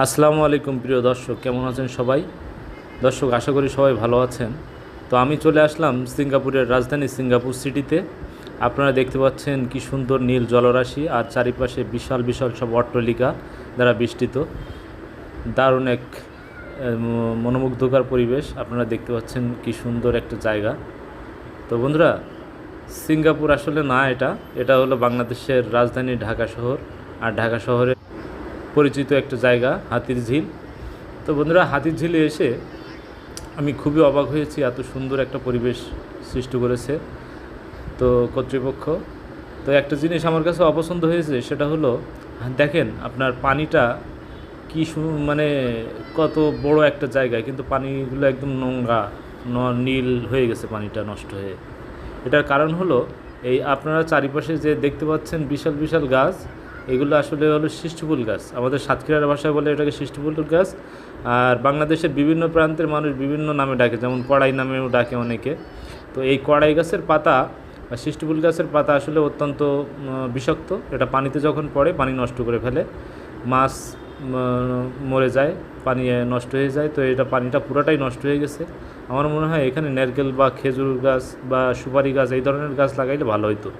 আসসালামু আলাইকুম প্রিয় দর্শক, কেমন আছেন সবাই? দর্শক, আশা করি সবাই ভালো আছেন। তো আমি চলে আসলাম সিঙ্গাপুরের রাজধানী সিঙ্গাপুর সিটিতে। আপনারা দেখতে পাচ্ছেন কি সুন্দর নীল জলরাশি আর চারিপাশে বিশাল বিশাল সব অট্টালিকা দ্বারা বেষ্টিত। দারুণ এক মনোমুগ্ধকর পরিবেশ। আপনারা দেখতে পাচ্ছেন কি সুন্দর একটা জায়গা। তো বন্ধুরা, সিঙ্গাপুর আসলে না, এটা এটা হলো বাংলাদেশের রাজধানী ঢাকা শহর। আর ঢাকা শহরে পরিচিত একটা জায়গা হাতির ঝিল। তো বন্ধুরা, হাতির ঝিলে এসে আমি খুবই অবাক হয়েছি, এত সুন্দর একটা পরিবেশ সৃষ্টি করেছে তো কর্তৃপক্ষ। তো একটা জিনিস আমার কাছে অপছন্দ হয়েছে, সেটা হলো দেখেন আপনার পানিটা কি মানে কত বড় একটা জায়গায়, কিন্তু পানিগুলো একদম নোংরা, নীল হয়ে গেছে পানিটা নষ্ট হয়ে। এটার কারণ হলো এই আপনারা চারিপাশে যে দেখতে পাচ্ছেন বিশাল বিশাল গাছ, এগুলো আসলে হলো শীষ্ঠফুল গাছ। আমাদের সাতক্ষীরার ভাষায় বলে এটাকে শীষ্ঠফুল গাছ। আর বাংলাদেশের বিভিন্ন প্রান্তের মানুষ বিভিন্ন নামে ডাকে, যেমন কড়াই নামেও ডাকে অনেকে। তো এই কড়াই গাছের পাতা বা শীষ্ঠফুল গাছের পাতা আসলে অত্যন্ত বিষাক্ত। এটা পানিতে যখন পড়ে পানি নষ্ট করে ফেলে, মাছ মরে যায়, পানি নষ্ট হয়ে যায়। তো এটা পানিটা পুরোটাই নষ্ট হয়ে গেছে। আমার মনে হয় এখানে নারকেল বা খেজুর গাছ বা সুপারি গাছ এই ধরনের গাছ লাগাইলে ভালো হতো।